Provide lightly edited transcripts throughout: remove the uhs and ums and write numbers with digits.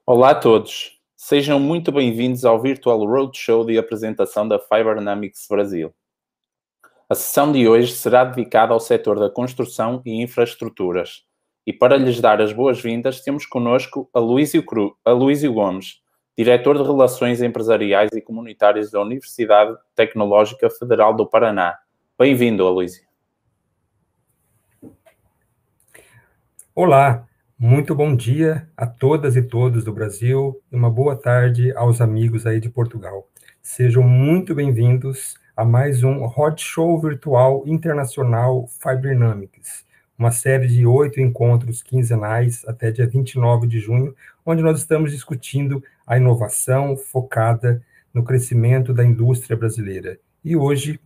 Olá a todos, sejam muito bem-vindos ao Virtual Roadshow de apresentação da Fibernamics Brasil. A sessão de hoje será dedicada ao setor da construção e infraestruturas. E para lhes dar as boas-vindas, temos connosco Aloísio Gomes, Diretor de Relações Empresariais e Comunitárias da Universidade Tecnológica Federal do Paraná. Bem-vindo, Aloísio. Olá, muito bom dia a todas e todos do Brasil e uma boa tarde aos amigos aí de Portugal. Sejam muito bem-vindos a mais um Roadshow Virtual Internacional Fibernamics, uma série de 8 encontros quinzenais até dia 29 de junho, onde nós estamos discutindo a inovação focada no crescimento da indústria brasileira. E hoje,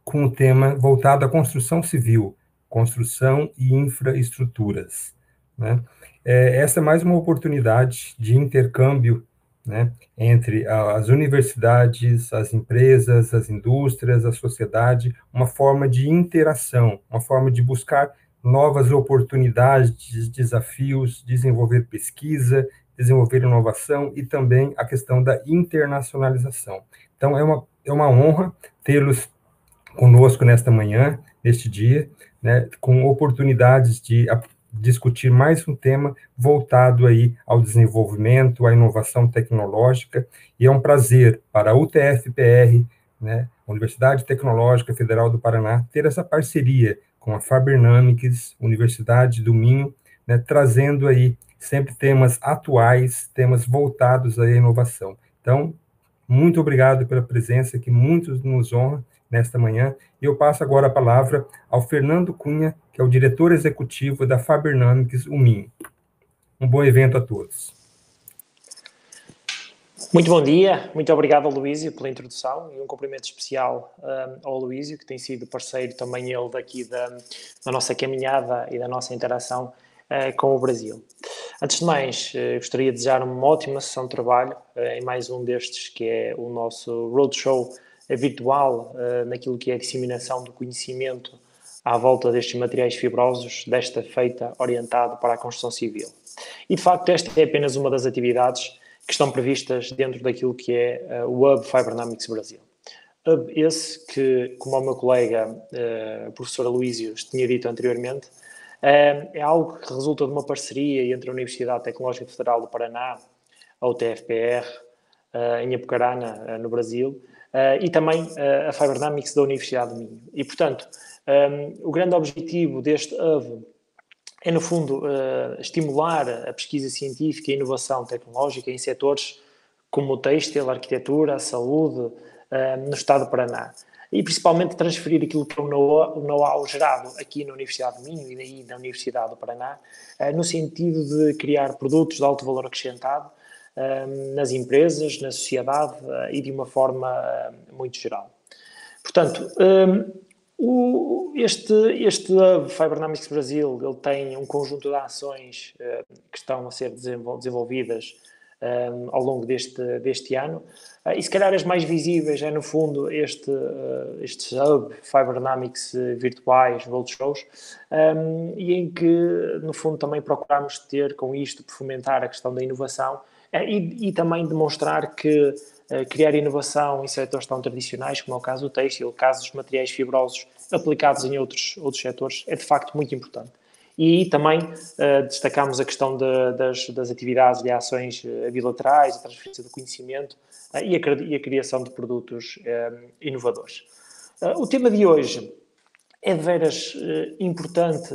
com o tema voltado à construção civil, construção e infraestruturas, né? Essa é mais uma oportunidade de intercâmbio, né, entre as universidades, as empresas, as indústrias, a sociedade, uma forma de interação, uma forma de buscar novas oportunidades, desafios, desenvolver pesquisa, desenvolver inovação e também a questão da internacionalização. Então, é uma honra tê-los conosco nesta manhã, neste dia, né, com oportunidades de discutir mais um tema voltado aí ao desenvolvimento, à inovação tecnológica, e é um prazer para a UTF-PR, né, Universidade Tecnológica Federal do Paraná, ter essa parceria com a Fibernamics, Universidade do Minho, né, trazendo aí sempre temas atuais, temas voltados à inovação. Então, muito obrigado pela presença, que muito nos honra nesta manhã, e eu passo agora a palavra ao Fernando Cunha, que é o diretor executivo da Fibernamics UMIM. Um bom evento a todos. Muito bom dia, muito obrigado ao Aloísio pela introdução e um cumprimento especial ao Aloísio, que tem sido parceiro também ele daqui da nossa caminhada e da nossa interação com o Brasil. Antes de mais, gostaria de desejar uma ótima sessão de trabalho em mais um destes, que é o nosso Roadshow virtual, naquilo que é a disseminação do conhecimento à volta destes materiais fibrosos, desta feita orientado para a construção civil. E, de facto, esta é apenas uma das atividades que estão previstas dentro daquilo que é o Hub Fibernamics Brasil. Hub esse que, como o meu colega, o professor Aloísio, tinha dito anteriormente, é algo que resulta de uma parceria entre a Universidade Tecnológica Federal do Paraná, a UTF-PR, em Apucarana, no Brasil, e também a Fibernamics da Universidade do Minho. E, portanto, o grande objetivo deste Hub é, no fundo, estimular a pesquisa científica e a inovação tecnológica em setores como o têxtil, a arquitetura, a saúde, no estado do Paraná. E, principalmente, transferir aquilo que é o know-how gerado aqui na Universidade do Minho e daí na Universidade do Paraná, no sentido de criar produtos de alto valor acrescentado nas empresas, na sociedade e de uma forma muito geral. Portanto, este Hub Fibernamics Brasil, ele tem um conjunto de ações que estão a ser desenvolvidas ao longo deste ano, e se calhar as mais visíveis é, no fundo, estes Hub Fibernamics virtuais, roadshows, e em que, no fundo, também procuramos ter com isto, fomentar a questão da inovação e também demonstrar que criar inovação em setores tão tradicionais, como é o caso do têxtil, o caso dos materiais fibrosos aplicados em outros setores, é de facto muito importante. E aí também destacamos a questão das atividades e ações bilaterais, a transferência do conhecimento e a criação de produtos inovadores. O tema de hoje é de veras importante,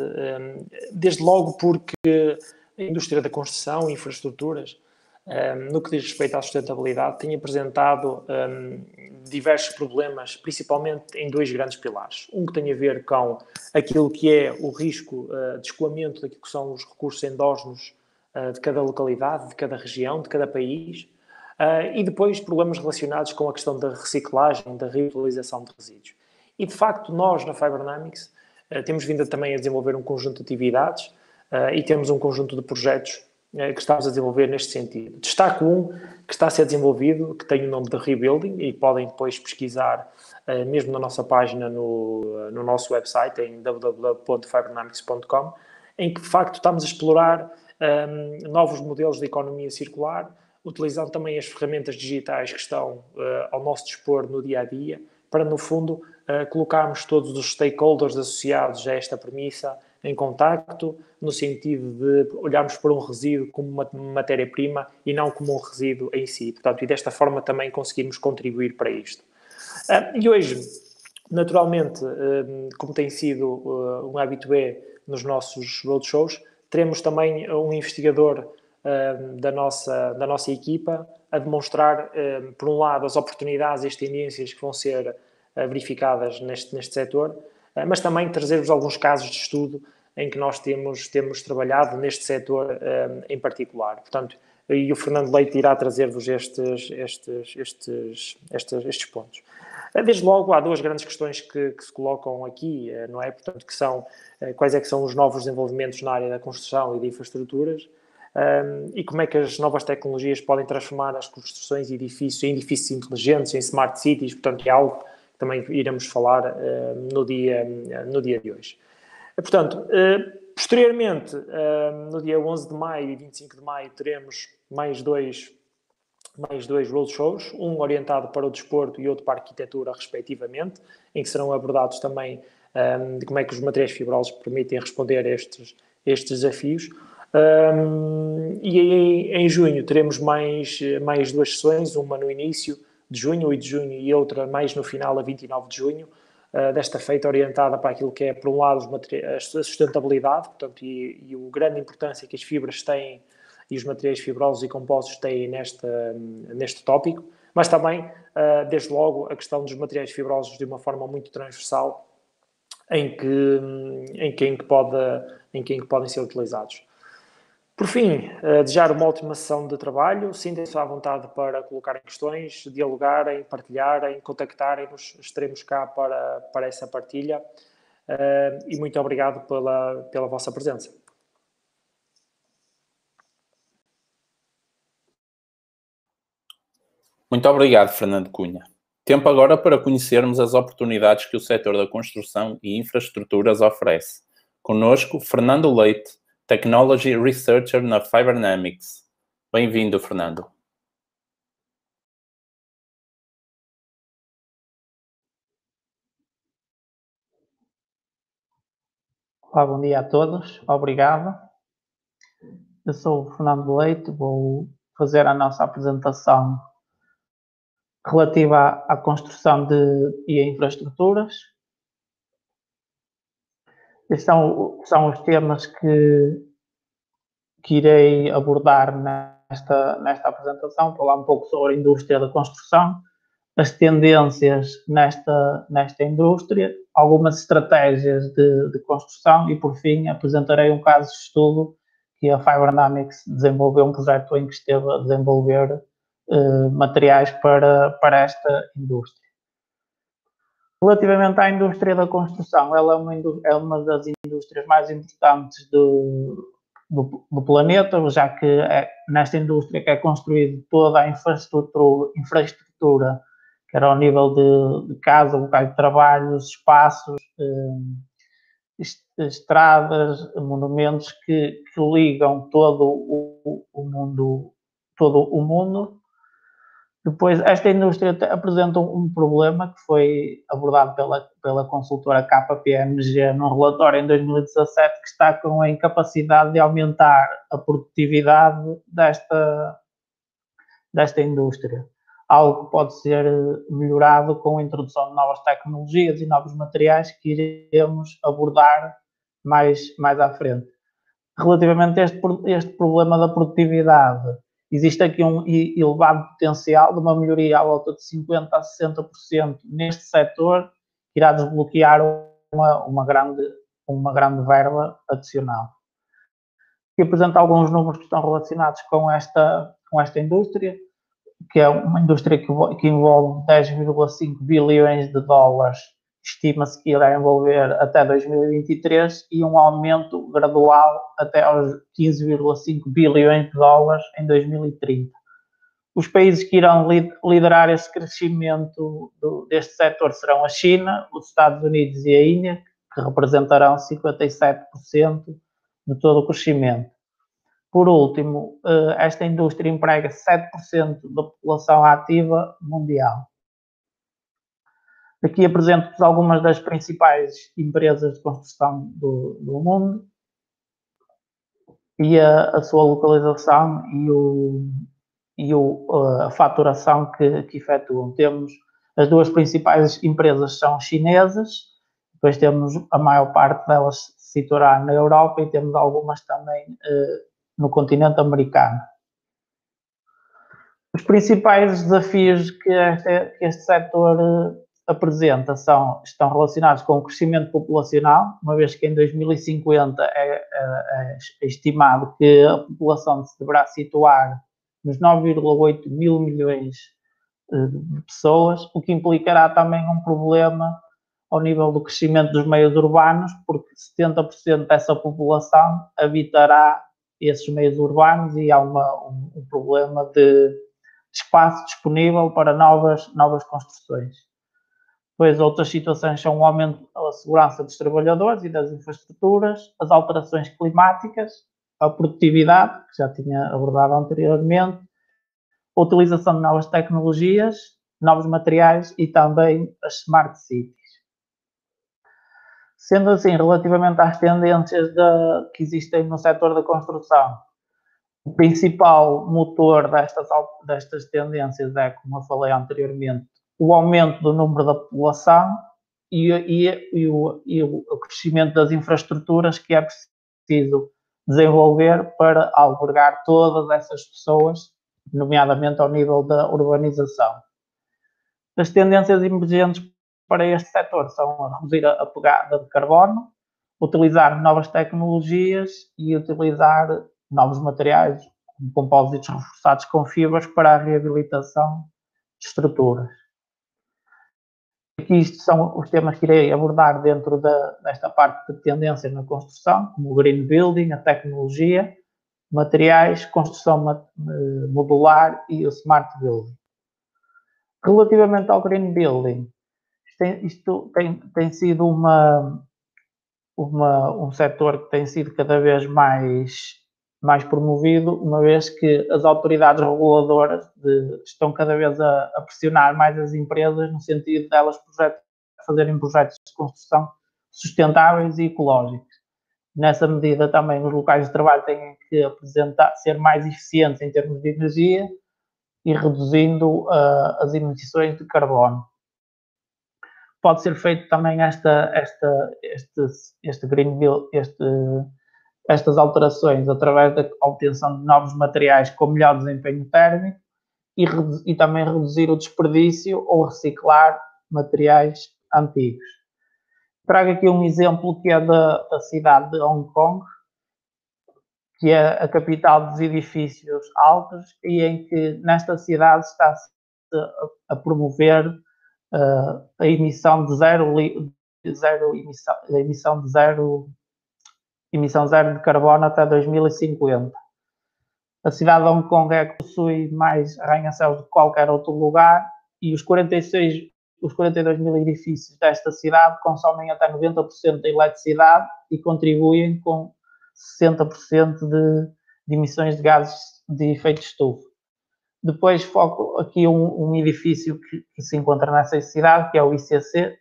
desde logo porque a indústria da construção e infraestruturas, no que diz respeito à sustentabilidade, tem apresentado diversos problemas, principalmente em dois grandes pilares. Um que tem a ver com aquilo que é o risco de escoamento daquilo que são os recursos endógenos de cada localidade, de cada região, de cada país, e depois problemas relacionados com a questão da reciclagem, da reutilização de resíduos. E, de facto, nós, na Fibernamics, temos vindo também a desenvolver um conjunto de atividades e temos um conjunto de projetos que estamos a desenvolver neste sentido. Destaco um que está a ser desenvolvido, que tem o nome de Rebuilding, e podem depois pesquisar mesmo na nossa página no nosso website, em www.fibernamics.com, em que, de facto, estamos a explorar novos modelos de economia circular, utilizando também as ferramentas digitais que estão ao nosso dispor no dia-a-dia, para, no fundo, colocarmos todos os stakeholders associados a esta premissa em contacto, no sentido de olharmos para um resíduo como uma matéria-prima e não como um resíduo em si. Portanto, e desta forma também conseguimos contribuir para isto. E hoje, naturalmente, como tem sido um habitué nos nossos roadshows, teremos também um investigador da nossa equipa a demonstrar, por um lado, as oportunidades e as tendências que vão ser verificadas neste setor, mas também trazer-vos alguns casos de estudo em que nós temos trabalhado neste setor em particular. Portanto, e o Fernando Leite irá trazer-vos estes pontos. Desde logo, há duas grandes questões que se colocam aqui, não é? Portanto, que são quais é que são os novos desenvolvimentos na área da construção e de infraestruturas, e como é que as novas tecnologias podem transformar as construções e edifícios em edifícios inteligentes, em smart cities. Portanto, é algo que também iremos falar no dia de hoje. Portanto, posteriormente, no dia 11 de maio e 25 de maio, teremos mais dois roadshows, um orientado para o desporto e outro para a arquitetura, respectivamente, em que serão abordados também de como é que os materiais fibrosos permitem responder a estes desafios. E em junho teremos mais duas sessões, uma no início de junho, 8 de junho, e outra mais no final, a 29 de junho, desta feita orientada para aquilo que é, por um lado, a sustentabilidade, portanto, e a grande importância que as fibras têm e os materiais fibrosos e compostos têm neste tópico, mas também, desde logo, a questão dos materiais fibrosos de uma forma muito transversal em que podem ser utilizados. Por fim, desejar uma ótima sessão de trabalho. Sintam-se à vontade para colocarem questões, dialogarem, partilharem, contactarem-nos. Estaremos cá para essa partilha. E muito obrigado pela vossa presença. Muito obrigado, Fernando Cunha. Tempo agora para conhecermos as oportunidades que o setor da construção e infraestruturas oferece. Conosco, Fernando Leite, Technology Researcher na Fibernamics. Bem-vindo, Fernando. Olá, bom dia a todos. Obrigado. Eu sou o Fernando Leite, vou fazer a nossa apresentação relativa à construção e a infraestruturas. Estes são os temas que irei abordar nesta apresentação, falar um pouco sobre a indústria da construção, as tendências nesta indústria, algumas estratégias de construção e, por fim, apresentarei um caso de estudo que a Fibernamics desenvolveu, um projeto em que esteve a desenvolver materiais para esta indústria. Relativamente à indústria da construção, ela é uma das indústrias mais importantes do planeta, já que é nesta indústria que é construída toda a infraestrutura, quer ao nível de casa, locais de trabalho, espaços, estradas, monumentos que ligam todo o mundo. Depois, esta indústria apresenta um problema que foi abordado pela consultora KPMG num relatório em 2017, que está com a incapacidade de aumentar a produtividade desta indústria. Algo que pode ser melhorado com a introdução de novas tecnologias e novos materiais que iremos abordar mais à frente. Relativamente a este problema da produtividade, existe aqui um elevado potencial de uma melhoria à volta de 50% a 60% neste setor, que irá desbloquear uma grande verba adicional. Aqui apresento alguns números que estão relacionados com esta indústria, que é uma indústria que envolve 10,5 bilhões de dólares, estima-se que irá envolver até 2023, e um aumento gradual até aos 15,5 bilhões de dólares em 2030. Os países que irão liderar esse crescimento deste setor serão a China, os Estados Unidos e a Índia, que representarão 57% de todo o crescimento. Por último, esta indústria emprega 7% da população ativa mundial. Aqui apresento-vos algumas das principais empresas de construção do mundo e a sua localização e a faturação que efetuam. Temos as duas principais empresas são chinesas, depois temos a maior parte delas se situará na Europa e temos algumas também no continente americano. Os principais desafios que este setor apresenta estão relacionados com o crescimento populacional, uma vez que em 2050 é estimado que a população se deverá situar nos 9,8 mil milhões de pessoas, o que implicará também um problema ao nível do crescimento dos meios urbanos, porque 70% dessa população habitará esses meios urbanos e há um problema de espaço disponível para novas construções. Depois, outras situações são o aumento da segurança dos trabalhadores e das infraestruturas, as alterações climáticas, a produtividade, que já tinha abordado anteriormente, a utilização de novas tecnologias, novos materiais e também as smart cities. Sendo assim, relativamente às tendências que existem no setor da construção, o principal motor destas tendências é, como eu falei anteriormente, o aumento do número da população e o crescimento das infraestruturas que é preciso desenvolver para albergar todas essas pessoas, nomeadamente ao nível da urbanização. As tendências emergentes para este setor são a reduzir a pegada de carbono, utilizar novas tecnologias e utilizar novos materiais, como compósitos reforçados com fibras para a reabilitação de estruturas. Aqui isto são os temas que irei abordar dentro desta parte de tendências na construção, como o Green Building, a tecnologia, materiais, construção modular e o Smart Building. Relativamente ao Green Building, isto tem sido um setor que tem sido cada vez mais promovido, uma vez que as autoridades reguladoras estão cada vez a pressionar mais as empresas no sentido de elas fazerem projetos de construção sustentáveis e ecológicos. Nessa medida também os locais de trabalho têm que ser mais eficientes em termos de energia e reduzindo as emissões de carbono. Pode ser feito também estas alterações através da obtenção de novos materiais com melhor desempenho térmico e também reduzir o desperdício ou reciclar materiais antigos. Trago aqui um exemplo que é da cidade de Hong Kong, que é a capital dos edifícios altos e em que nesta cidade está-se a promover a emissão zero de carbono até 2050. A cidade de Hong Kong é que possui mais arranha-céus do que qualquer outro lugar e os 42 mil edifícios desta cidade consomem até 90% da eletricidade e contribuem com 60% de emissões de gases de efeito de estufa. Depois foco aqui um edifício que se encontra nessa cidade, que é o ICC,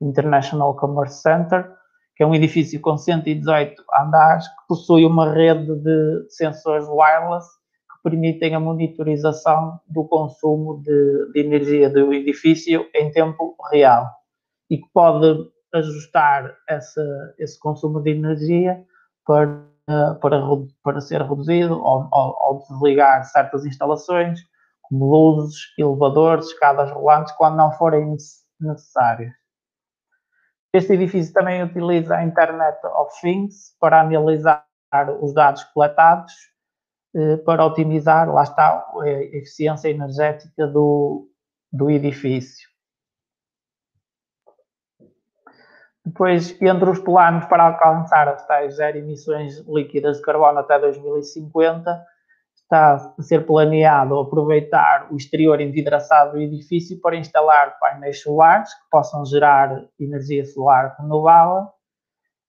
International Commerce Center, que é um edifício com 118 andares, que possui uma rede de sensores wireless que permitem a monitorização do consumo de energia do edifício em tempo real e que pode ajustar esse consumo de energia para ser reduzido ou desligar certas instalações, como luzes, elevadores, escadas rolantes, quando não forem necessárias. Este edifício também utiliza a Internet of Things para analisar os dados coletados, para otimizar, lá está, a eficiência energética do edifício. Depois, entre os planos para alcançar as tais zero emissões líquidas de carbono até 2050, está a ser planeado aproveitar o exterior envidraçado do edifício para instalar painéis solares que possam gerar energia solar renovável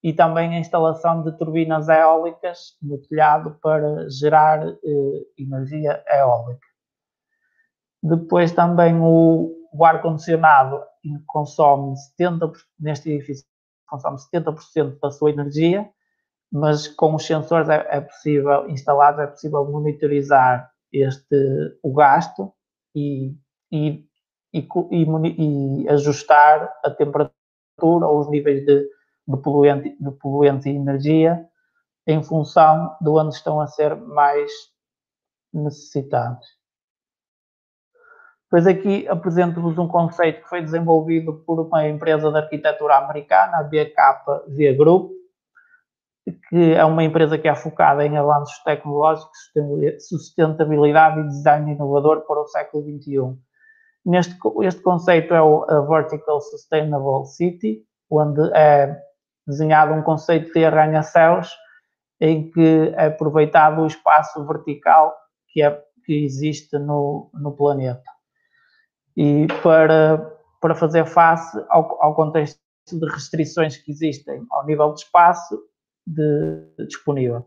e também a instalação de turbinas eólicas no telhado para gerar energia eólica. Depois também o ar-condicionado consome 70%, neste edifício consome 70% da sua energia, mas com os sensores instalados é possível monitorizar o gasto e ajustar a temperatura ou os níveis de poluente e energia em função de onde estão a ser mais necessitados. Depois aqui apresento-vos um conceito que foi desenvolvido por uma empresa de arquitetura americana, a BKV Group, que é uma empresa que é focada em avanços tecnológicos, sustentabilidade e design inovador para o século XXI. Este conceito é a Vertical Sustainable City, onde é desenhado um conceito de arranha-céus em que é aproveitado o espaço vertical que existe no planeta. E para fazer face ao contexto de restrições que existem ao nível de espaço disponível.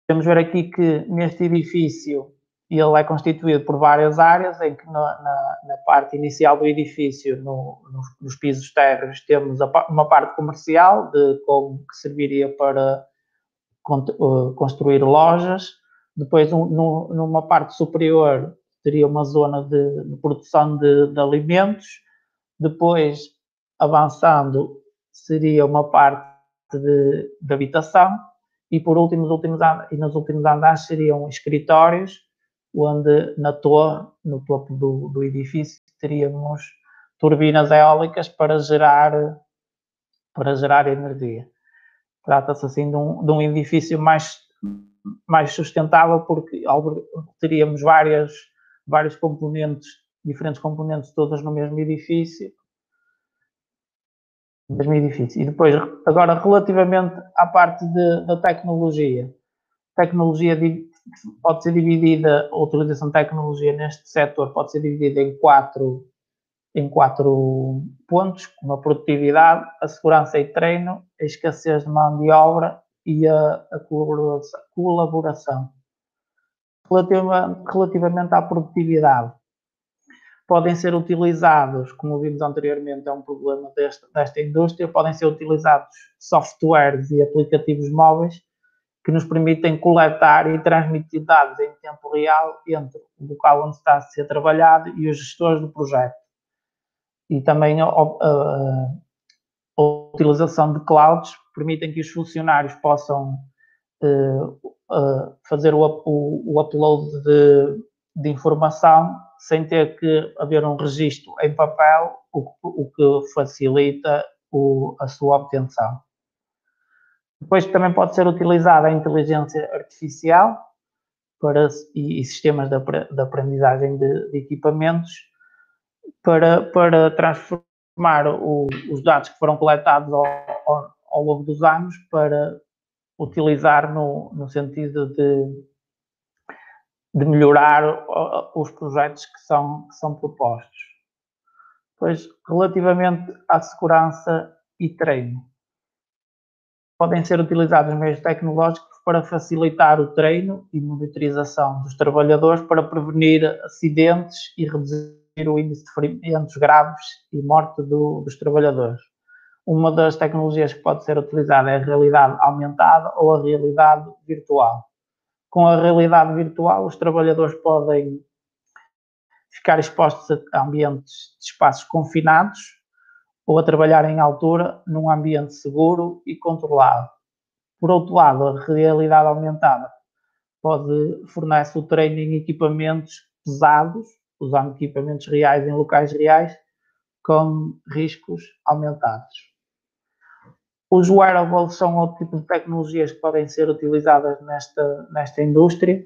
Podemos ver aqui que neste edifício ele é constituído por várias áreas, em que na parte inicial do edifício, nos pisos térreos, temos uma parte comercial, que serviria para construir lojas. Depois, numa parte superior, teria uma zona de produção de alimentos. Depois, avançando, seria uma parte de habitação. E por último, nos últimos andares seriam escritórios, onde na torre, no topo do edifício, teríamos turbinas eólicas para gerar energia. Trata-se assim de um edifício mais sustentável, porque teríamos vários componentes, diferentes componentes, todas no mesmo edifício. E depois, agora, relativamente à parte da tecnologia. Pode ser dividida, a utilização de tecnologia neste setor pode ser dividida em quatro pontos, como a produtividade, a segurança e treino, a escassez de mão de obra e a colaboração. Relativamente à produtividade, podem ser utilizados, como vimos anteriormente, é um problema desta indústria, podem ser utilizados softwares e aplicativos móveis que nos permitem coletar e transmitir dados em tempo real entre o local onde está a ser trabalhado e os gestores do projeto. E também a utilização de clouds permitem que os funcionários possam fazer o upload de informação sem ter que haver um registro em papel, o que facilita a sua obtenção. Depois também pode ser utilizada a inteligência artificial e sistemas de aprendizagem de equipamentos para transformar os dados que foram coletados ao longo dos anos para utilizar no sentido de melhorar os projetos que são propostos. Pois, relativamente à segurança e treino, podem ser utilizados meios tecnológicos para facilitar o treino e monitorização dos trabalhadores para prevenir acidentes e reduzir o índice de ferimentos graves e morte dos trabalhadores. Uma das tecnologias que pode ser utilizada é a realidade aumentada ou a realidade virtual. Com a realidade virtual, os trabalhadores podem ficar expostos a ambientes de espaços confinados ou a trabalhar em altura num ambiente seguro e controlado. Por outro lado, a realidade aumentada fornece o treino em equipamentos pesados, usando equipamentos reais em locais reais, com riscos aumentados. Os wearables são outro tipo de tecnologias que podem ser utilizadas nesta indústria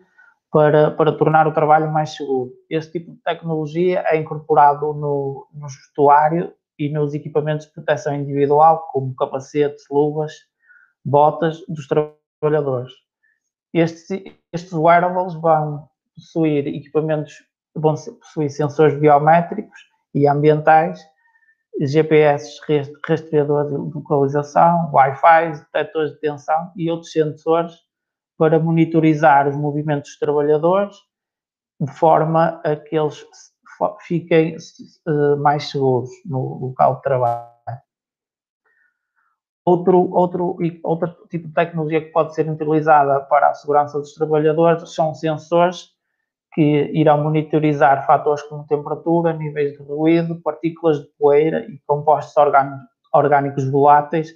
para tornar o trabalho mais seguro. Este tipo de tecnologia é incorporado no vestuário e nos equipamentos de proteção individual, como capacetes, luvas, botas dos trabalhadores. Estes wearables vão possuir sensores biométricos e ambientais GPS rastreadores de localização, Wi-Fi, detectores de tensão e outros sensores para monitorizar os movimentos dos trabalhadores de forma a que eles fiquem mais seguros no local de trabalho. Outro tipo de tecnologia que pode ser utilizada para a segurança dos trabalhadores são sensores que irão monitorizar fatores como temperatura, níveis de ruído, partículas de poeira e compostos orgânicos voláteis,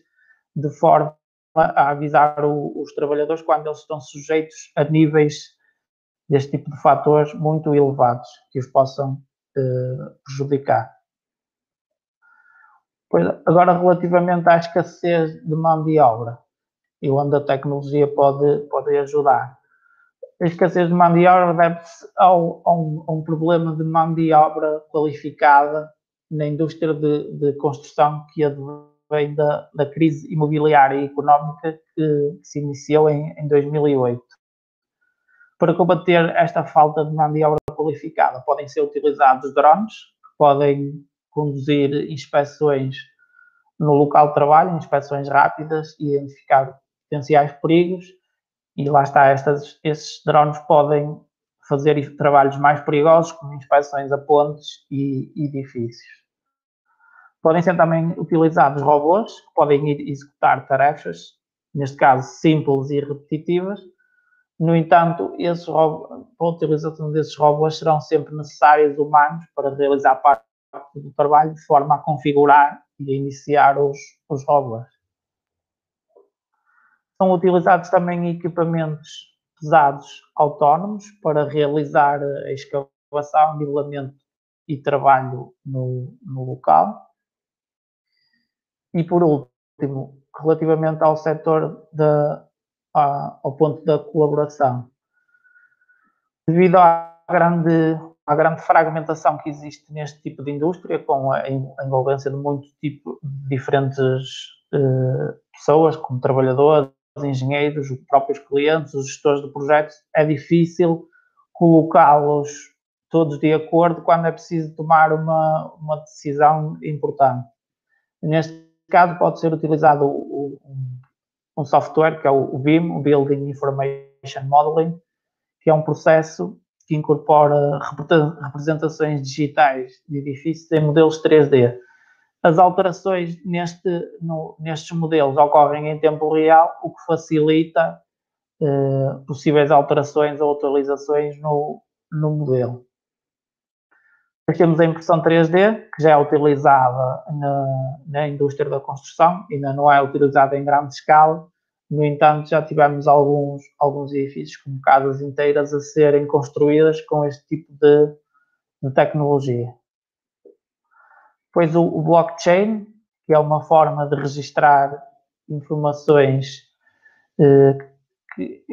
de forma a avisar os trabalhadores quando eles estão sujeitos a níveis deste tipo de fatores muito elevados que os possam prejudicar. Pois, agora, relativamente à escassez de mão de obra e onde a tecnologia pode ajudar. A escassez de mão de obra deve-se a um problema de mão de obra qualificada na indústria de construção que advém da crise imobiliária e económica que se iniciou em 2008. Para combater esta falta de mão de obra qualificada, podem ser utilizados drones, que podem conduzir inspeções no local de trabalho, inspeções rápidas e identificar potenciais perigos. E lá está, esses drones podem fazer trabalhos mais perigosos, como inspeções a pontes e edifícios. Podem ser também utilizados robôs, que podem executar tarefas, neste caso simples e repetitivas. No entanto, a utilização desses robôs serão sempre necessários humanos para realizar parte do trabalho, de forma a configurar e a iniciar os robôs. São utilizados também equipamentos pesados autónomos para realizar a escavação, nivelamento e trabalho no local. E por último, relativamente ao setor ao ponto da colaboração. Devido à grande fragmentação que existe neste tipo de indústria, com a envolvência de muitos tipos de diferentes pessoas, como trabalhadores, engenheiros, os próprios clientes, os gestores de projetos, é difícil colocá-los todos de acordo quando é preciso tomar uma decisão importante. Neste caso, pode ser utilizado um software que é o BIM, o Building Information Modeling, que é um processo que incorpora representações digitais de edifícios em modelos 3D. As alterações nestes modelos ocorrem em tempo real, o que facilita possíveis alterações ou atualizações no modelo. Depois temos a impressão 3D, que já é utilizada na indústria da construção, ainda não é utilizada em grande escala. No entanto, já tivemos alguns edifícios, como casas inteiras, a serem construídas com este tipo de tecnologia. Depois o blockchain, que é uma forma de registrar informações que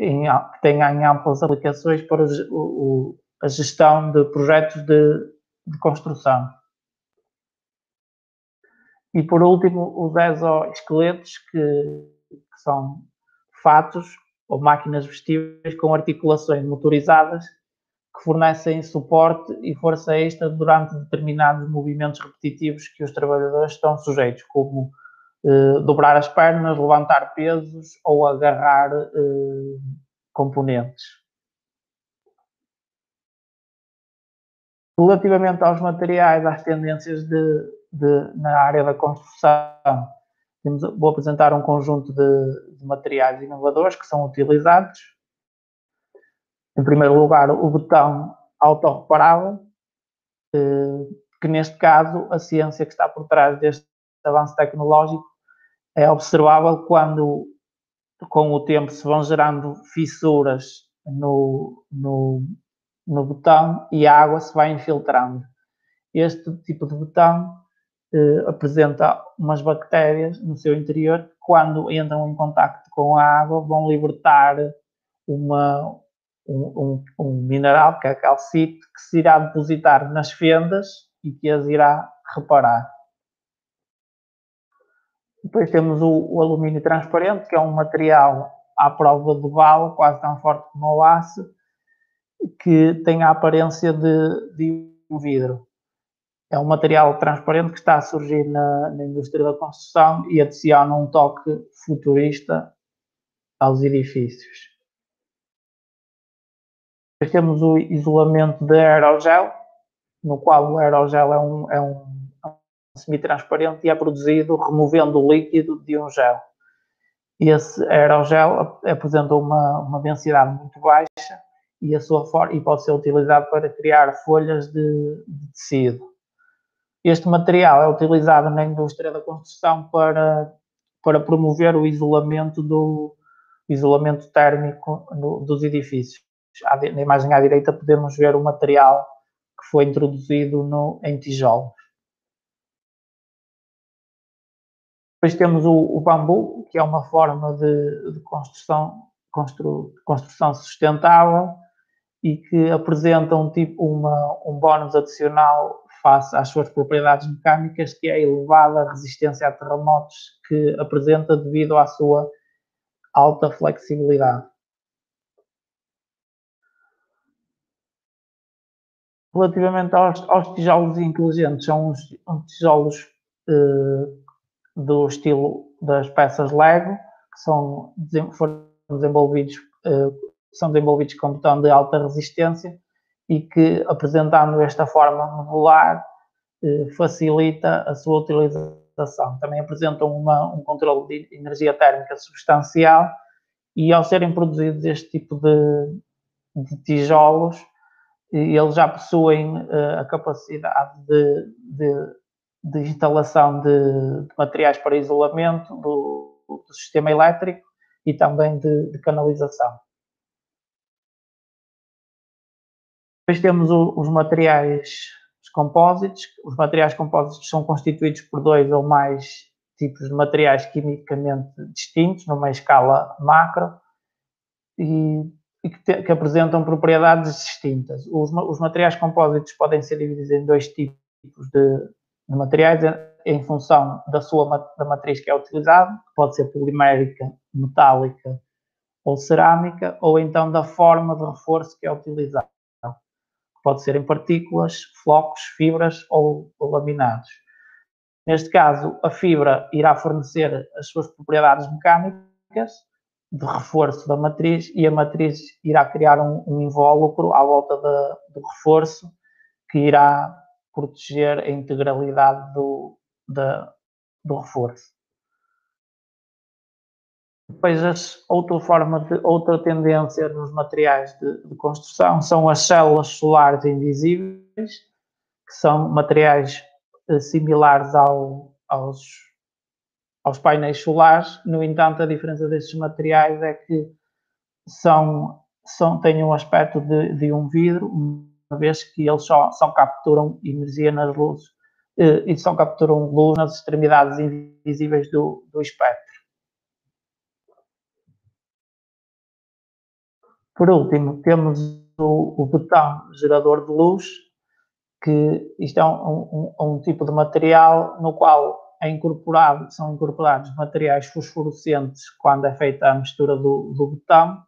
tenham amplas aplicações para a gestão de projetos de construção. E por último, os exoesqueletos, que são fatos ou máquinas vestíveis com articulações motorizadas que fornecem suporte e força extra durante determinados movimentos repetitivos que os trabalhadores estão sujeitos, como dobrar as pernas, levantar pesos ou agarrar componentes. Relativamente aos materiais, às tendências na área da construção, vou apresentar um conjunto de materiais inovadores que são utilizados. Em primeiro lugar, o betão autorreparável, que neste caso a ciência que está por trás deste avanço tecnológico é observável quando, com o tempo, se vão gerando fissuras no betão e a água se vai infiltrando. Este tipo de betão apresenta umas bactérias no seu interior que, quando entram em contacto com a água, vão libertar um mineral, que é a calcite, que se irá depositar nas fendas e que as irá reparar. Depois temos o alumínio transparente, que é um material à prova de bala, quase tão forte como o aço, que tem a aparência de um vidro. É um material transparente que está a surgir na indústria da construção e adiciona um toque futurista aos edifícios. Depois temos o isolamento de aerogel, no qual o aerogel é um semi-transparente e é produzido removendo o líquido de um gel. Esse aerogel apresenta uma densidade muito baixa e pode ser utilizado para criar folhas de tecido. Este material é utilizado na indústria da construção para promover o isolamento térmico dos edifícios. Na imagem à direita podemos ver o material que foi introduzido em tijolos. Depois temos o bambu, que é uma forma de construção sustentável e que apresenta um bónus adicional face às suas propriedades mecânicas, que é a elevada resistência a terremotos que apresenta devido à sua alta flexibilidade. Relativamente aos tijolos inteligentes, são uns tijolos do estilo das peças Lego, que foram desenvolvidos com botão de alta resistência e que, apresentando esta forma modular, facilita a sua utilização. Também apresentam um controle de energia térmica substancial e, ao serem produzidos este tipo de tijolos, eles já possuem a capacidade de instalação de materiais para isolamento do sistema elétrico e também de canalização. Depois temos os materiais compósitos. Os materiais compósitos são constituídos por 2 ou mais tipos de materiais quimicamente distintos, numa escala macro, e que apresentam propriedades distintas. Os materiais compósitos podem ser divididos em 2 tipos de materiais, em função da matriz que é utilizada, que pode ser polimérica, metálica ou cerâmica, ou então da forma de reforço que é utilizada. Pode ser em partículas, flocos, fibras ou laminados. Neste caso, a fibra irá fornecer as suas propriedades mecânicas de reforço da matriz e a matriz irá criar um invólucro à volta do reforço que irá proteger a integralidade do reforço. Depois, outra tendência nos materiais de construção são as células solares invisíveis, que são materiais similares aos painéis solares. No entanto, a diferença destes materiais é que têm um aspecto de um vidro, uma vez que eles só capturam energia nas luzes e só capturam luz nas extremidades invisíveis do espectro. Por último, temos o betão gerador de luz, que isto é um tipo de material no qual são incorporados materiais fosforescentes quando é feita a mistura do betão.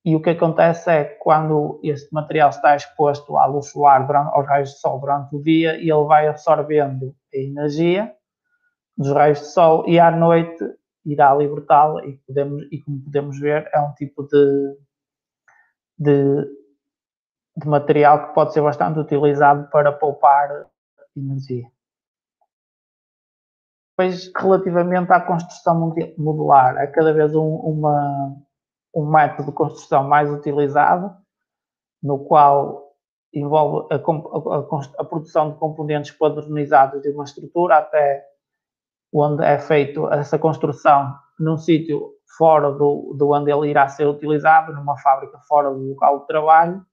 E o que acontece é que quando este material está exposto à luz solar, aos raios de sol durante o dia, ele vai absorvendo a energia dos raios de sol e à noite irá libertá-la e como podemos ver, é um tipo de material que pode ser bastante utilizado para poupar energia. Depois, relativamente à construção modular, é cada vez um método de construção mais utilizado, no qual envolve a produção de componentes padronizados de uma estrutura até onde é feita essa construção num sítio fora do onde ele irá ser utilizado, numa fábrica fora do local de trabalho,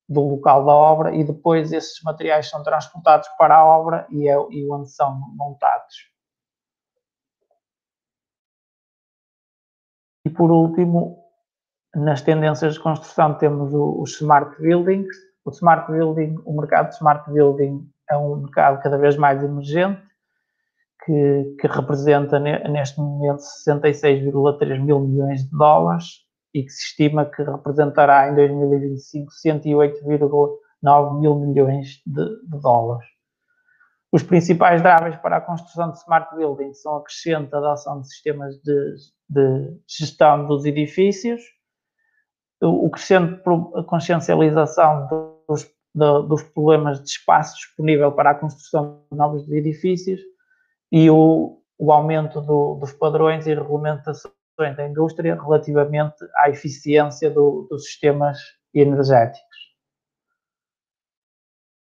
do local da obra, e depois esses materiais são transportados para a obra e onde são montados. E por último, nas tendências de construção temos os Smart Buildings. O mercado de Smart Building é um mercado cada vez mais emergente, que representa neste momento 66,3 mil milhões de dólares e que se estima que representará em 2025 108 9 mil milhões de dólares. Os principais drives para a construção de smart buildings são a crescente adoção de sistemas de gestão dos edifícios, o crescente consciencialização dos problemas de espaço disponível para a construção de novos edifícios e o aumento dos padrões e regulamentações da indústria relativamente à eficiência dos sistemas energéticos.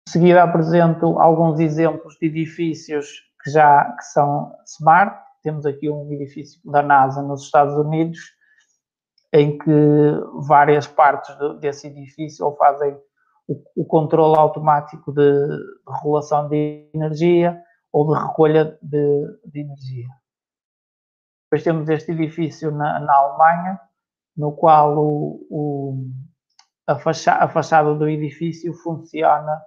De seguida apresento alguns exemplos de edifícios que são smart. Temos aqui um edifício da NASA nos Estados Unidos, em que várias partes desse edifício ou fazem o controle automático de regulação de energia ou de recolha de energia. Depois temos este edifício na Alemanha, no qual a fachada do edifício funciona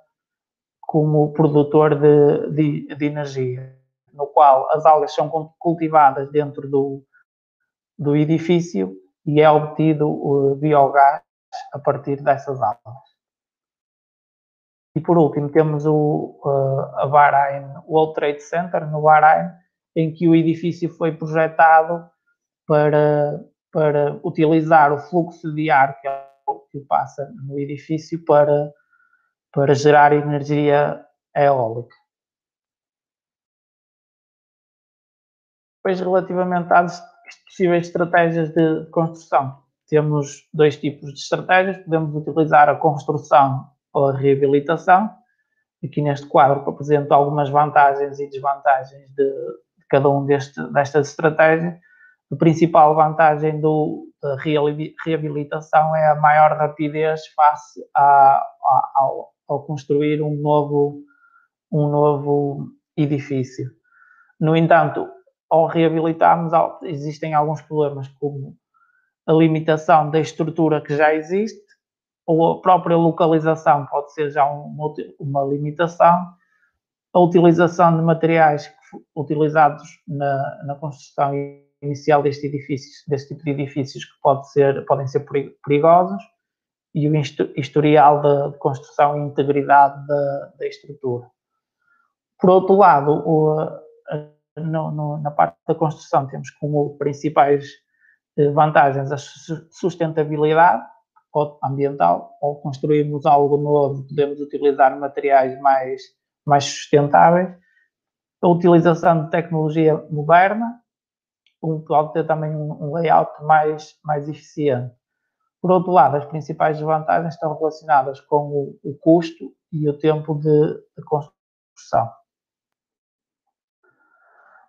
como produtor de energia, no qual as algas são cultivadas dentro do edifício e é obtido o biogás a partir dessas algas. E por último temos a Bahrein World Trade Center, no Bahrein, em que o edifício foi projetado para utilizar o fluxo de ar que passa no edifício para gerar energia eólica. Depois, relativamente às possíveis estratégias de construção, temos dois tipos de estratégias. Podemos utilizar a construção ou a reabilitação. Aqui neste quadro apresento algumas vantagens e desvantagens de cada um destas estratégias. A principal vantagem da reabilitação é a maior rapidez face ao construir um novo edifício. No entanto, ao reabilitarmos, existem alguns problemas, como a limitação da estrutura que já existe, ou a própria localização pode ser já uma limitação, a utilização de materiais utilizados na construção inicial deste tipo de edifícios que podem ser perigosos, e o historial de construção e integridade da estrutura. Por outro lado, na parte da construção temos como principais vantagens a sustentabilidade ambiental. Ao construirmos algo novo, podemos utilizar materiais mais sustentáveis, a utilização de tecnologia moderna, pode ter também um layout mais eficiente. Por outro lado, as principais desvantagens estão relacionadas com o custo e o tempo de construção.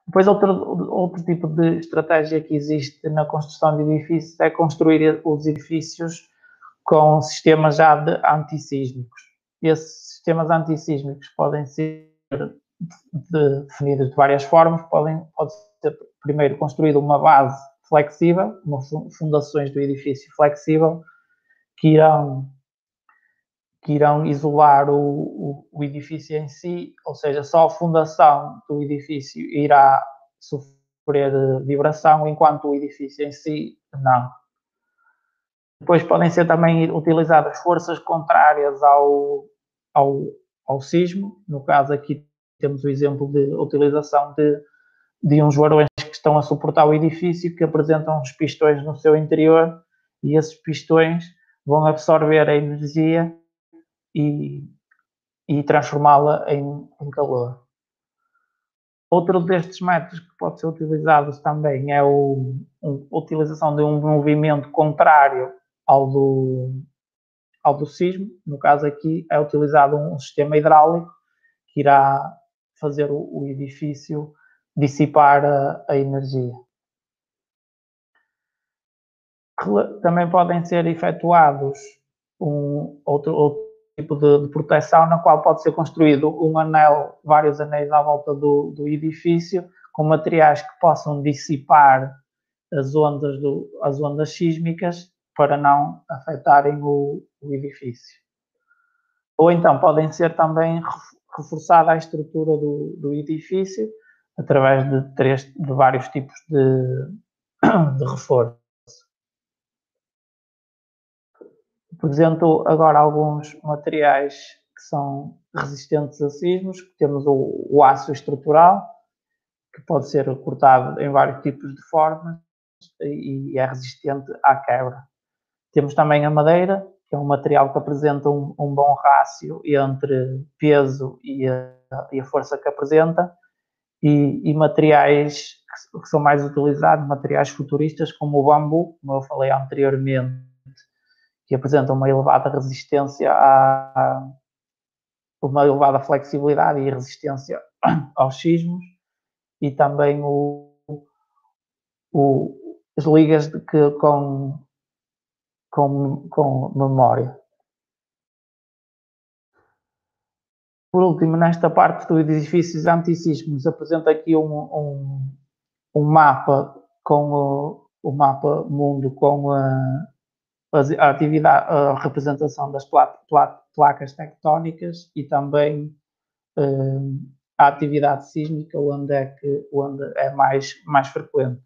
Depois, outro tipo de estratégia que existe na construção de edifícios é construir os edifícios com sistemas já antissísmicos. Esses sistemas antissísmicos podem ser definidos de várias formas. Pode ser primeiro construída uma base flexível, fundações do edifício flexível, que irão isolar o edifício em si, ou seja, só a fundação do edifício irá sofrer vibração, enquanto o edifício em si não. Depois podem ser também utilizadas forças contrárias ao sismo. No caso aqui temos o exemplo de utilização de uns varões que estão a suportar o edifício, que apresentam uns pistões no seu interior, e esses pistões vão absorver a energia e transformá-la em calor. Outro destes métodos que pode ser utilizado também é a utilização de um movimento contrário ao do sismo. No caso aqui é utilizado um sistema hidráulico que irá fazer o edifício dissipar a energia. Também podem ser efetuados outro tipo de proteção, na qual pode ser construído vários anéis à volta do edifício, com materiais que possam dissipar as ondas sísmicas para não afetarem o edifício. Ou então podem ser também reforçada a estrutura do edifício através de vários tipos de reforço. Apresento agora alguns materiais que são resistentes a sismos. Temos o aço estrutural, que pode ser cortado em vários tipos de formas e é resistente à quebra. Temos também a madeira, que é um material que apresenta um bom rácio entre peso e a força que apresenta, e materiais que são mais utilizados, materiais futuristas, como o bambu, como eu falei anteriormente, que apresentam uma elevada resistência uma elevada flexibilidade e resistência aos sismos, e também as ligas com memória. Por último, nesta parte dos edifícios antissísmicos, apresento aqui um mapa com o mapa mundo com a representação das placas tectónicas e também a atividade sísmica, onde é mais frequente.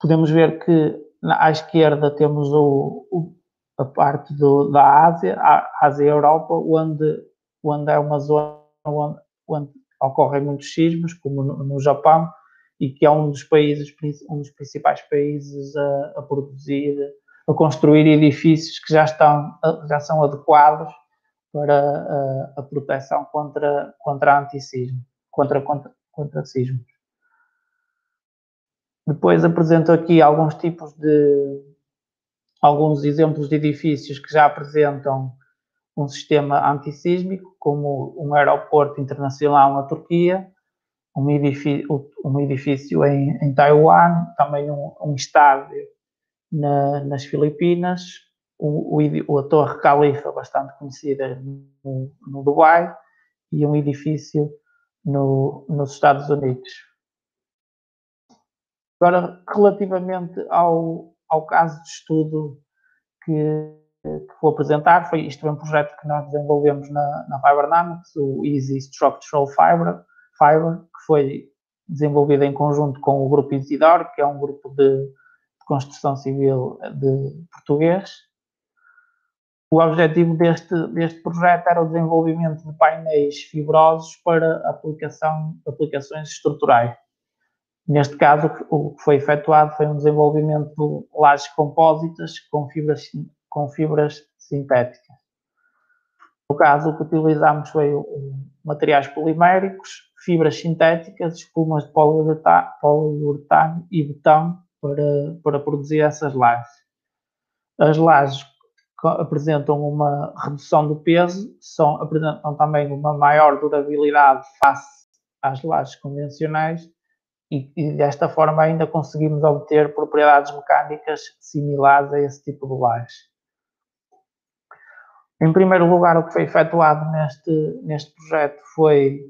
Podemos ver que à esquerda temos a parte da Ásia, a Ásia e a Europa, onde é uma zona onde ocorrem muitos sismos, como no Japão, e que é um dos principais países a produzir, a construir edifícios que já são adequados para a proteção contra antissismo, contra sismos. Depois apresento aqui alguns exemplos de edifícios que já apresentam um sistema antissísmico, como um aeroporto internacional na Turquia, um edifício em Taiwan, também um estádio nas Filipinas, a Torre Khalifa, bastante conhecida no Dubai, e um edifício nos Estados Unidos. Agora, relativamente ao caso de estudo que vou apresentar, isto foi um projeto que nós desenvolvemos na Fibernamics, o Easy Structural Fiber, que foi desenvolvido em conjunto com o Grupo Isidoro, que é um grupo de construção civil português. O objetivo deste projeto era o desenvolvimento de painéis fibrosos para aplicações estruturais. Neste caso, o que foi efetuado foi um desenvolvimento de lajes compósitas com fibras sintéticas. No caso, o que utilizámos foi materiais poliméricos, fibras sintéticas, espumas de poliuretano e betão para produzir essas lajes. As lajes apresentam uma redução do peso, apresentam também uma maior durabilidade face às lajes convencionais, e desta forma ainda conseguimos obter propriedades mecânicas similares a esse tipo de lajes. Em primeiro lugar, o que foi efetuado neste projeto foi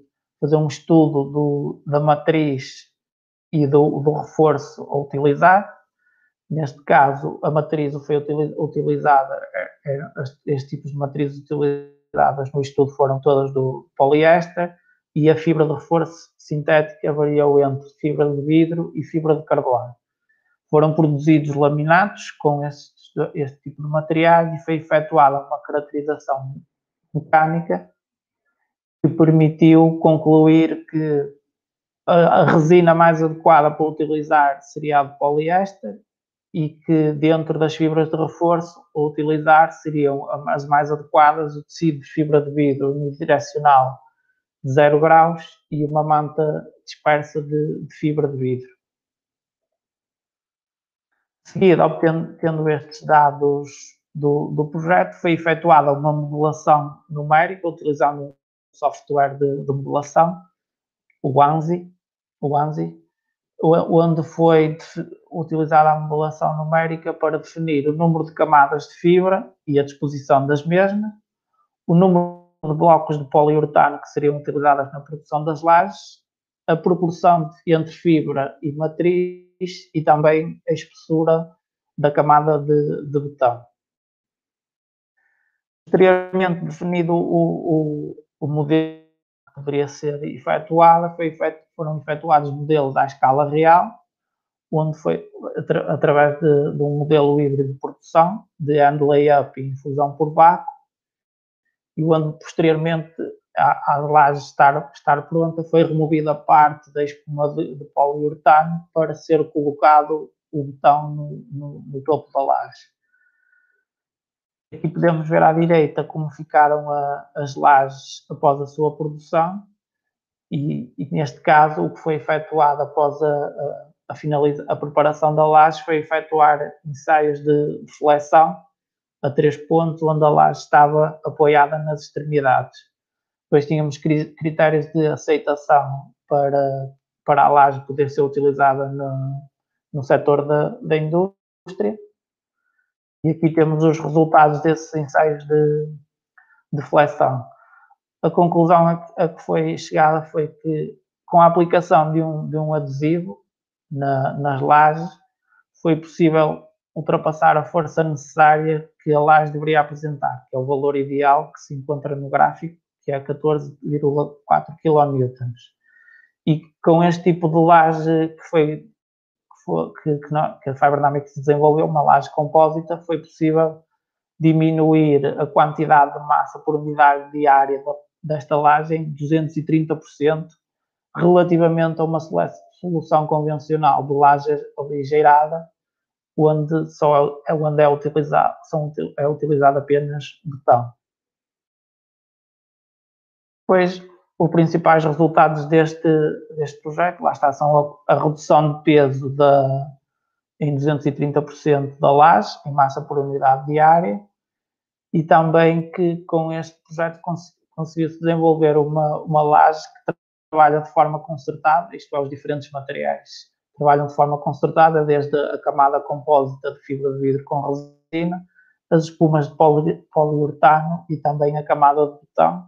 fazer um estudo da matriz e do reforço a utilizar. Neste caso, a matriz foi utilizada, estes tipos de matrizes utilizadas no estudo foram todas do poliéster, e a fibra de reforço sintética variou entre fibra de vidro e fibra de carbono. Foram produzidos laminados com este tipo de materiais e foi efetuada uma caracterização mecânica que permitiu concluir que a resina mais adequada para utilizar seria a de poliéster, e que dentro das fibras de reforço a utilizar seriam as mais adequadas, o tecido de fibra de vidro unidirecional de 0 graus e uma manta dispersa de fibra de vidro. Em seguida, obtendo estes dados do projeto, foi efetuada uma modelação numérica utilizando um software de modelação, o ANSI, onde foi utilizada a modelação numérica para definir o número de camadas de fibra e a disposição das mesmas, o número de blocos de poliuretano que seriam utilizadas na produção das lajes, a proporção entre fibra e matriz e também a espessura da camada de betão. Posteriormente, definido o modelo que poderia ser efetuado, foram efetuados modelos à escala real, onde foi através de um modelo híbrido de produção, de hand lay-up e infusão por vácuo, e onde posteriormente a laje estar pronta, foi removida parte da espuma de poliuretano para ser colocado o betão no topo da laje. Aqui podemos ver à direita como ficaram as lajes após a sua produção e neste caso o que foi efetuado após a preparação da laje foi efetuar ensaios de flexão a 3 pontos, onde a laje estava apoiada nas extremidades. Depois tínhamos critérios de aceitação para a laje poder ser utilizada no setor da indústria. E aqui temos os resultados desses ensaios de flexão. A conclusão a que foi chegada foi que, com a aplicação de um adesivo nas lajes, foi possível ultrapassar a força necessária que a laje deveria apresentar, que é o valor ideal que se encontra no gráfico, que é 14,4 kN. E com este tipo de laje que a Fiber Dynamics desenvolveu, uma laje compósita, foi possível diminuir a quantidade de massa por unidade diária desta laje em 230%, relativamente a uma solução convencional de laje aligeirada, onde é utilizado apenas betão. Depois, os principais resultados deste projeto, lá está, são a redução de peso em 230% da laje, em massa por unidade diária, e também que com este projeto conseguiu-se desenvolver uma laje que trabalha de forma concertada, isto é, os diferentes materiais trabalham de forma concertada, desde a camada compósita de fibra de vidro com resina, as espumas de poliuretano e também a camada de betão,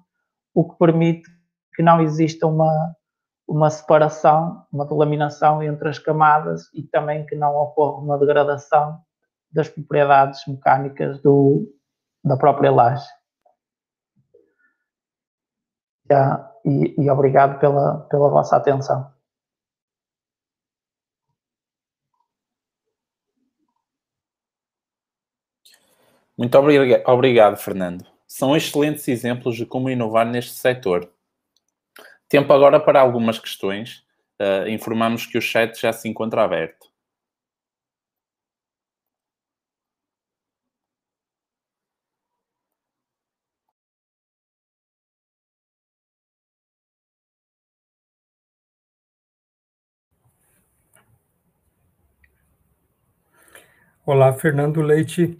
o que permite que não exista uma separação, uma delaminação entre as camadas e também que não ocorra uma degradação das propriedades mecânicas da própria laje. E obrigado pela vossa atenção. Muito obrigado, Fernando. São excelentes exemplos de como inovar neste setor. Tempo agora para algumas questões. Informamos que o chat já se encontra aberto. Olá, Fernando Leite.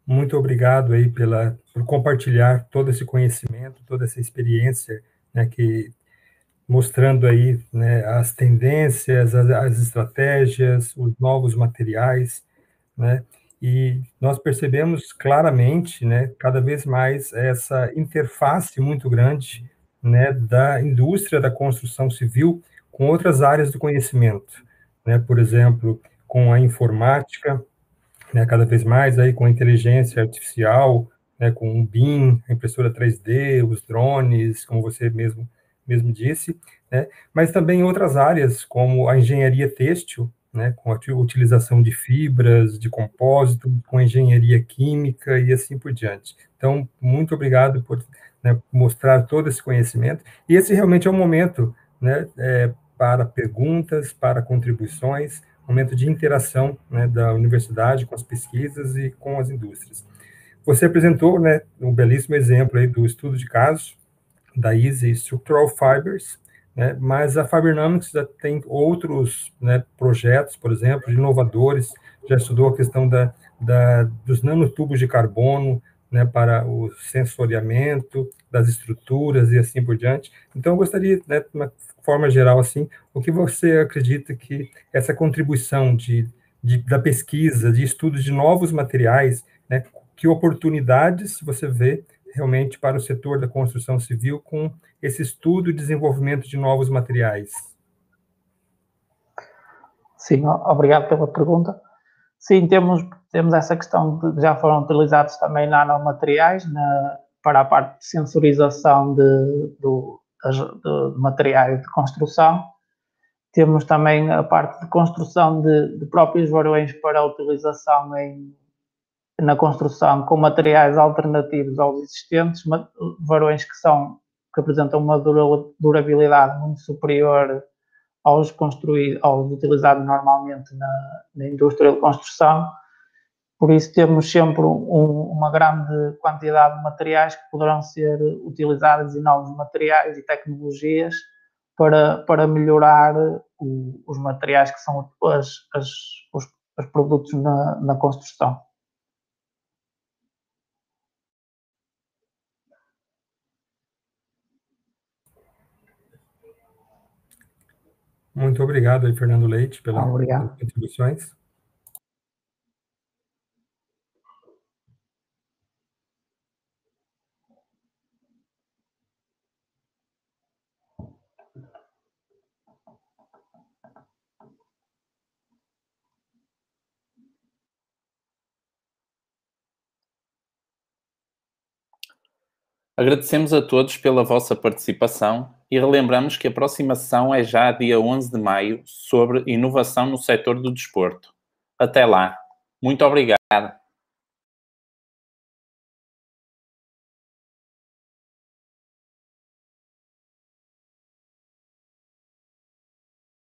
Muito obrigado aí por compartilhar todo esse conhecimento, toda essa experiência, né, mostrando aí, né, as tendências, as estratégias, os novos materiais, né, e nós percebemos claramente, né, cada vez mais essa interface muito grande, né, da indústria da construção civil com outras áreas do conhecimento, né, por exemplo, com a informática, né, cada vez mais aí com a inteligência artificial, né, com o BIM, a impressora 3D, os drones, como você mesmo disse, né, mas também em outras áreas, como a engenharia têxtil, né, com a utilização de fibras, de compósito, com a engenharia química e assim por diante. Então, muito obrigado por, né, mostrar todo esse conhecimento, e esse realmente é o momento, né, para perguntas, para contribuições, momento de interação, né, da universidade com as pesquisas e com as indústrias. Você apresentou, né, um belíssimo exemplo aí do estudo de caso da Easy Structural Fibers, né, mas a Fiber Dynamics já tem outros, né, projetos, por exemplo, inovadores, já estudou a questão dos nanotubos de carbono, né, para o sensoriamento das estruturas e assim por diante. Então, eu gostaria, né, de uma forma geral, assim, o que você acredita que essa contribuição da pesquisa, de estudos de novos materiais, né, que oportunidades você vê realmente para o setor da construção civil com esse estudo e desenvolvimento de novos materiais? Sim, obrigado pela pergunta. Sim, temos essa questão de já foram utilizados também nanomateriais para a parte de sensorização de materiais de construção, Temos também a parte de construção de próprios varões para utilização na construção com materiais alternativos aos existentes, varões que apresentam uma durabilidade muito superior aos utilizados normalmente na indústria de construção. Por isso temos sempre uma grande quantidade de materiais que poderão ser utilizados, e novos materiais e tecnologias para melhorar os materiais que são os produtos na construção. Muito obrigado aí, Fernando Leite, pelas contribuições. Agradecemos a todos pela vossa participação e relembramos que a próxima sessão é já dia 11 de maio sobre inovação no setor do desporto. Até lá. Muito obrigado.